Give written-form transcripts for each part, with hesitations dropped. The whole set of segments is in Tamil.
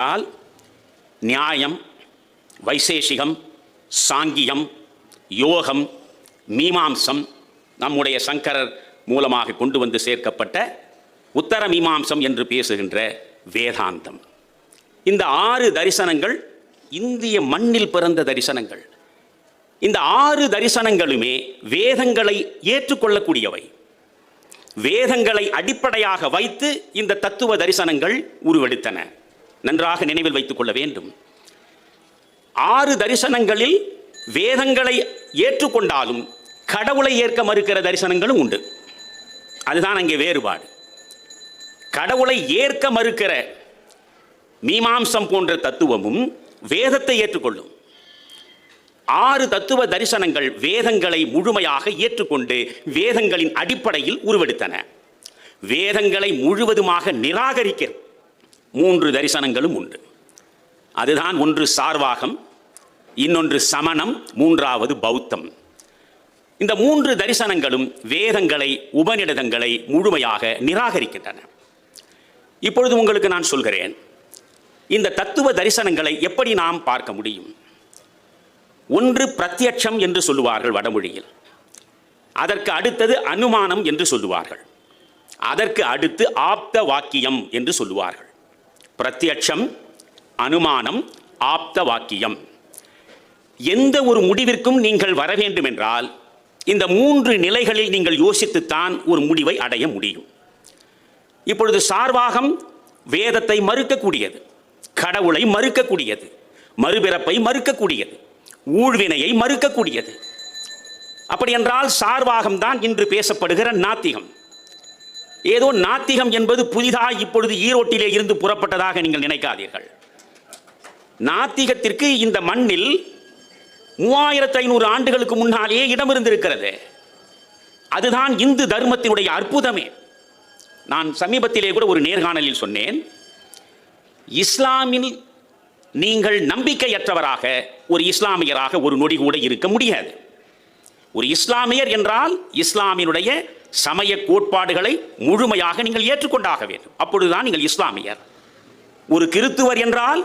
என்றால் நியாயம், வைசேஷிகம், சாங்கியம், யோகம், மீமாம்சம், நம்முடைய சங்கரர் மூலமாக கொண்டு வந்து சேர்க்கப்பட்ட உத்தர மீமாம்சம் என்று பேசுகின்ற வேதாந்தம். இந்த 6 தரிசனங்கள் இந்திய மண்ணில் பிறந்த தரிசனங்கள். இந்த 6 தரிசனங்களுமே வேதங்களை ஏற்றுக்கொள்ளக்கூடியவை. வேதங்களை அடிப்படையாக வைத்து இந்த தத்துவ தரிசனங்கள் உருவெடுத்தன. நன்றாக நினைவில் வைத்துக் கொள்ள வேண்டும். 6 தரிசனங்களில் வேதங்களை ஏற்றுக்கொண்டாலும் கடவுளை ஏற்க மறுக்கிற தரிசனங்களும் உண்டு. அதுதான் அங்கே வேறுபாடு. கடவுளை ஏற்க மறுக்கிற மீமாம்சம் போன்ற தத்துவமும் வேதத்தை ஏற்றுக்கொள்ளும். 6 தத்துவ தரிசனங்கள் வேதங்களை முழுமையாக ஏற்றுக்கொண்டு வேதங்களின் அடிப்படையில் உருவெடுத்தன. வேதங்களை முழுவதுமாக நிராகரிக்கிற 3 தரிசனங்களும் உண்டு. அதுதான் ஒன்று சார்வாகம், இன்னொன்று சமணம், 3வது பௌத்தம். இந்த 3 தரிசனங்களும் வேதங்களை, உபநிடதங்களை முழுமையாக நிராகரிக்கின்றன. இப்பொழுது உங்களுக்கு நான் சொல்கிறேன், இந்த தத்துவ தரிசனங்களை எப்படி நாம் பார்க்க முடியும்? ஒன்று பிரத்யட்சம் என்று சொல்லுவார்கள் வடமொழியில். அதற்கு அடுத்தது அனுமானம் என்று சொல்லுவார்கள். அதற்கு அடுத்து ஆப்த வாக்கியம் என்று சொல்லுவார்கள். பிரத்யட்சம், அனுமானம், ஆப்த வாக்கியம். எந்த ஒரு முடிவிற்கும் நீங்கள் வர வேண்டும் என்றால் இந்த 3 நிலைகளில் நீங்கள் யோசித்துத்தான் ஒரு முடிவை அடைய முடியும். இப்பொழுது சார்வாகம் வேதத்தை மறுக்கக்கூடியது, கடவுளை மறுக்கக்கூடியது, மறுபிறப்பை மறுக்கக்கூடியது, ஊழ்வினையை மறுக்கக்கூடியது. அப்படி என்றால் சார்வாகம் தான் இன்று பேசப்படுகிற நாத்திகம். ஏதோ நாத்திகம் என்பது புதிதாக இப்பொழுது ஈரோட்டிலே இருந்து புறப்பட்டதாக நீங்கள் நினைக்காதீர்கள். நாத்திகத்திற்கு இந்த மண்ணில் 3500 ஆண்டுகளுக்கு முன்னாலேயே இடம் இருந்திருக்கிறது. அதுதான் இந்து தர்மத்தினுடைய அற்புதமே. நான் சமீபத்திலே கூட ஒரு நேர்காணலில் சொன்னேன், இஸ்லாமில் நீங்கள் நம்பிக்கையற்றவராக ஒரு இஸ்லாமியராக ஒரு நொடி கூட இருக்க முடியாது. ஒரு இஸ்லாமியர் என்றால் இஸ்லாமினுடைய சமய கோட்பாடுகளை முழுமையாக நீங்கள் ஏற்றுக்கொண்டாக வேண்டும். அப்பொழுதுதான் நீங்கள் இஸ்லாமியர். ஒரு கிறித்துவர் என்றால்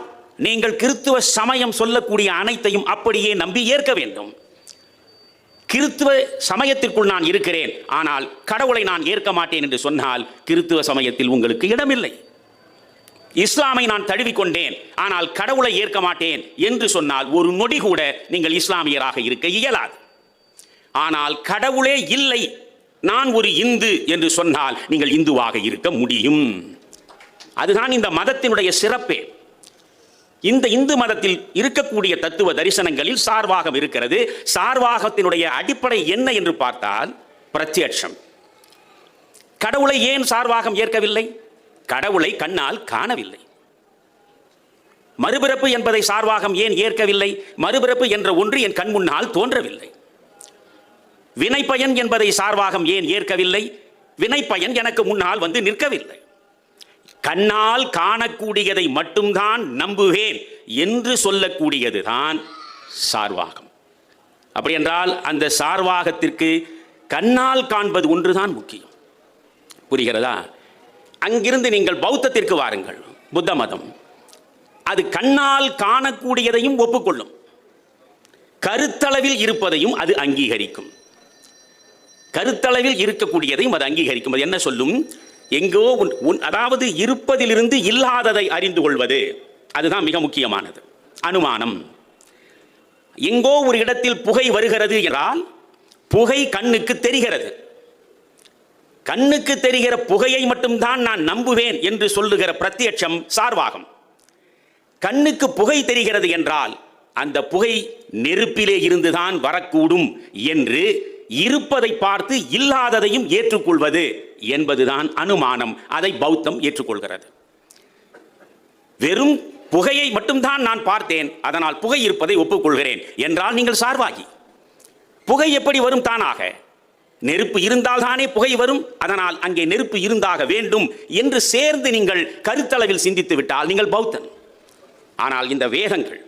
நீங்கள் கிறித்துவ சமயம் சொல்லக்கூடிய அனைத்தையும் அப்படியே நம்பி ஏற்க வேண்டும். கிறித்துவ சமயத்திற்குள் நான் இருக்கிறேன், ஆனால் கடவுளை நான் ஏற்க மாட்டேன் என்று சொன்னால் கிறித்துவ சமயத்தில் உங்களுக்கு இடமில்லை. இஸ்லாமை நான் தழுவிக்கொண்டேன், ஆனால் கடவுளை ஏற்க மாட்டேன் என்று சொன்னால் ஒரு நொடி கூட நீங்கள் இஸ்லாமியராக இருக்க இயலாது. ஆனால் கடவுளே இல்லை, நான் ஒரு இந்து என்று சொன்னால் நீங்கள் இந்துவாக இருக்க முடியும். அதுதான் இந்த மதத்தினுடைய சிறப்பே. இந்த இந்து மதத்தில் இருக்கக்கூடிய தத்துவ தரிசனங்களில் சார்வாகம் இருக்கிறது. சார்வாகத்தினுடைய அடிப்படை என்ன என்று பார்த்தால் பிரத்யட்சம். கடவுளை ஏன் சார்வாகம் ஏற்கவில்லை? கடவுளை கண்ணால் காணவில்லை. மறுபிறப்பு என்பதை சார்வாகம் ஏன் ஏற்கவில்லை? மறுபிறப்பு என்ற ஒன்று என் கண் முன்னால் தோன்றவில்லை. வினைப்பயன் என்பதை சார்வாகம் ஏன் ஏற்கவில்லை? வினைப்பயன் எனக்கு முன்னால் வந்து நிற்கவில்லை. கண்ணால் காணக்கூடியதை மட்டும்தான் நம்புவேன் என்று சொல்லக்கூடியதுதான் சார்வாகம். அப்படி என்றால் அந்த சார்வாகத்திற்கு கண்ணால் காண்பது ஒன்றுதான் முக்கியம். புரிகிறதா? அங்கிருந்து நீங்கள் பௌத்தத்திற்கு வாருங்கள். புத்த மதம் அது கண்ணால் காணக்கூடியதையும் ஒப்புக்கொள்ளும், கருத்தளவில் இருப்பதையும் அது அங்கீகரிக்கும். கருத்தளவில் இருக்கக்கூடியதையும் அது அங்கீகரிக்கும். அது என்ன சொல்லும்? எங்கோ அதாவது இருப்பதிலிருந்து இல்லாததை அறிந்து கொள்வது, அதுதான் மிக முக்கியமானது. அனுமானம். எங்கோ ஒரு இடத்தில் புகை வருகிறது என்றால் புகை கண்ணுக்கு தெரிகிறது. கண்ணுக்கு தெரிகிற புகையை மட்டும்தான் நான் நம்புவேன் என்று சொல்லுகிற பிரத்யட்சம் சார்வாகம். கண்ணுக்கு புகை தெரிகிறது என்றால் அந்த புகை நெருப்பிலே இருந்துதான் வரக்கூடும் என்று இருப்பதை பார்த்து இல்லாததையும் ஏற்றுக்கொள்வது என்பதுதான் அனுமானம். அதை பௌத்தம் ஏற்றுக்கொள்கிறது. வெறும் புகையை மட்டும்தான் நான் பார்த்தேன், அதனால் புகை இருப்பதை ஒப்புக்கொள்கிறேன் என்றால் நீங்கள் சார்வாகி. புகை எப்படி வரும் தானாக? நெருப்பு இருந்தால் தானே புகை வரும், அதனால் அங்கே நெருப்பு இருந்தாக வேண்டும் என்று சேர்ந்து நீங்கள் கருத்தளவில் சிந்தித்து விட்டால் நீங்கள் பௌத்தன். ஆனால் இந்த வேதங்கள்,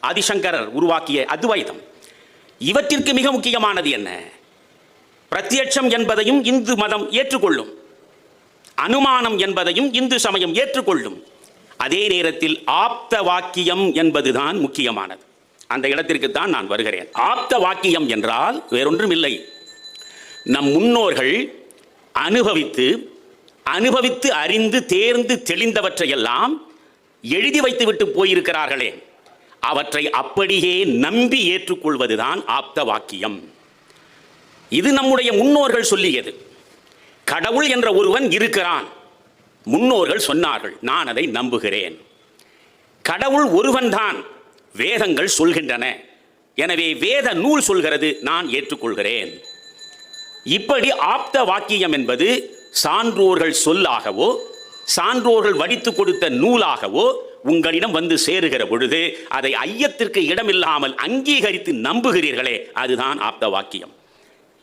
ஆதிசங்கரர் உருவாக்கிய அத்வைதம், இவற்றிற்கு மிக முக்கியமானது என்ன? பிரத்யட்சம் என்பதையும் இந்து மதம் ஏற்றுக்கொள்ளும், அனுமானம் என்பதையும் இந்து சமயம் ஏற்றுக்கொள்ளும். அதே நேரத்தில் ஆப்த வாக்கியம் என்பதுதான் முக்கியமானது. அந்த இடத்திற்குத்தான் நான் வருகிறேன். ஆப்த வாக்கியம் என்றால் வேறொன்றும் இல்லை, நம் முன்னோர்கள் அனுபவித்து அறிந்து தேர்ந்து தெளிந்தவற்றையெல்லாம் எழுதி வைத்துவிட்டு போயிருக்கிறார்களே, அவற்றை அப்படியே நம்பி ஏற்றுக்கொள்வதுதான் ஆப்த வாக்கியம். இது நம்முடைய முன்னோர்கள் சொல்லியது. கடவுள் என்ற ஒருவன் இருக்கிறான், முன்னோர்கள் சொன்னார்கள், நான் அதை நம்புகிறேன். கடவுள் ஒருவன்தான், வேதங்கள் சொல்கின்றன, எனவே வேத நூல் சொல்கிறது, நான் ஏற்றுக்கொள்கிறேன். இப்படி ஆப்த வாக்கியம் என்பது சான்றோர்கள் சொல்லாகவோ சான்றோர்கள் வடித்து கொடுத்த நூலாகவோ உங்களிடம் வந்து சேருகிற பொழுது அதை ஐயத்திற்கு இடமில்லாமல் அங்கீகரித்து நம்புகிறீர்களே, அதுதான் ஆப்த வாக்கியம்.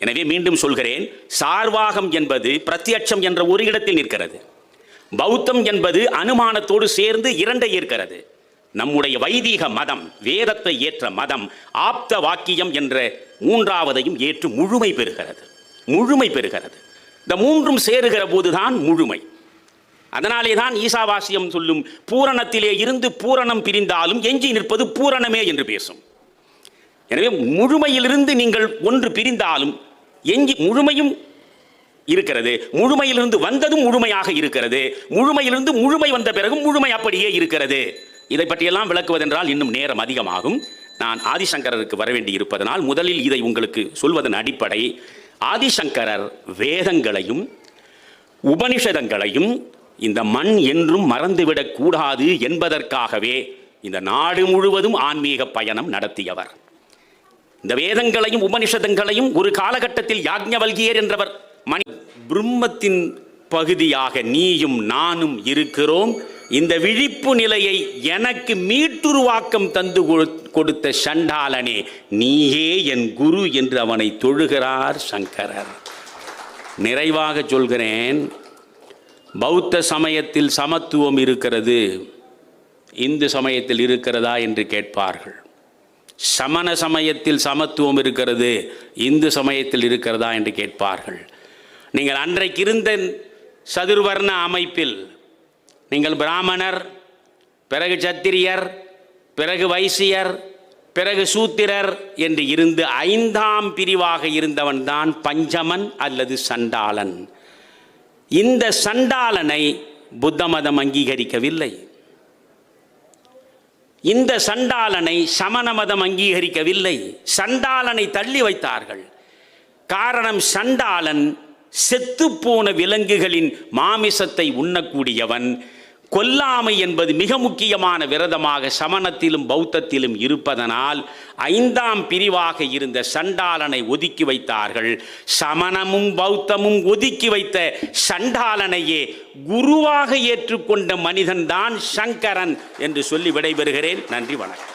எனவே மீண்டும் சொல்கிறேன், சார்வாகம் என்பது பிரத்யட்சம் என்ற ஒரு இடத்தில் நிற்கிறது. பௌத்தம் என்பது அனுமானத்தோடு சேர்ந்து இரண்டை ஏற்கிறது. நம்முடைய வைதீக மதம், வேதத்தை ஏற்ற மதம், ஆப்த வாக்கியம் என்ற மூன்றாவதையும் ஏற்று முழுமை பெறுகிறது. இந்த மூன்றும் சேருகிற போதுதான் முழுமை. அதனாலே தான் ஈசாவாசியம் சொல்லும், பூரணத்திலே இருந்து பூரணம் பிரிந்தாலும் எஞ்சி நிற்பது பூரணமே என்று பேசும். எனவே முழுமையிலிருந்து நீங்கள் ஒன்று பிரிந்தாலும் எஞ்சி முழுமையும் இருக்கிறது, முழுமையிலிருந்து வந்ததும் முழுமையாக இருக்கிறது, முழுமையிலிருந்து முழுமை வந்த பிறகும் முழுமை அப்படியே இருக்கிறது. இதை பற்றியெல்லாம் விளக்குவதென்றால் இன்னும் நேரம் அதிகமாகும். நான் ஆதிசங்கரருக்கு வரவேண்டி இருப்பதனால் முதலில் இதை உங்களுக்கு சொல்வதன் அடிப்படை, ஆதிசங்கரர் வேதங்களையும் உபனிஷதங்களையும் இந்த மண் என்றும் மறந்துவிடக் கூடாது என்பதற்காகவே இந்த நாடு முழுவதும் ஆன்மீக பயணம் நடத்தியவர். இந்த வேதங்களையும் உபனிஷதங்களையும் ஒரு காலகட்டத்தில் யாக்ஞவல்கியர் என்றவர் பிரம்மத்தின் பகுதியாக நீயும் நானும் இருக்கிறோம், இந்த விழிப்பு நிலையை எனக்கு மீட்டுருவாக்கம் தந்து கொடுத்த சண்டாளனே நீயே என் குரு என்று அவனை தொழுகிறார் சங்கரர். நிறைவாக சொல்கிறேன், பௌத்த சமயத்தில் சமத்துவம் இருக்கிறது, இந்து சமயத்தில் இருக்கிறதா என்று கேட்பார்கள். சமண சமயத்தில் சமத்துவம் இருக்கிறது, இந்து சமயத்தில் இருக்கிறதா என்று கேட்பார்கள். நீங்கள் அன்றைக்கு இருந்த சதுர்வர்ண அமைப்பில் நீங்கள் பிராமணர், பிறகு சத்திரியர், பிறகு வைசியர், பிறகு சூத்திரர் என்று இருந்து 5ஆம் பிரிவாக இருந்தவன் தான் பஞ்சமன் அல்லது சண்டாளன். இந்த சண்டாளனை புத்த மதம் அங்கீகரிக்கவில்லை, இந்த சண்டாளனை சமண மதம் அங்கீகரிக்கவில்லை, சண்டாளனை தள்ளி வைத்தார்கள். காரணம், சண்டாளன் செத்துப்போன விலங்குகளின் மாமிசத்தை உண்ணக்கூடியவன். கொல்லாமை என்பது மிக முக்கியமான விரதமாக சமணத்திலும் பௌத்தத்திலும் இருப்பதனால் 5ஆம் பிரிவாக இருந்த சண்டாளனை ஒதுக்கி வைத்தார்கள். சமணமும் பௌத்தமும் ஒதுக்கி வைத்த சண்டாளனையே குருவாக ஏற்றுக்கொண்ட மனிதன்தான் சங்கரன் என்று சொல்லி விடைபெறுகிறேன். நன்றி, வணக்கம்.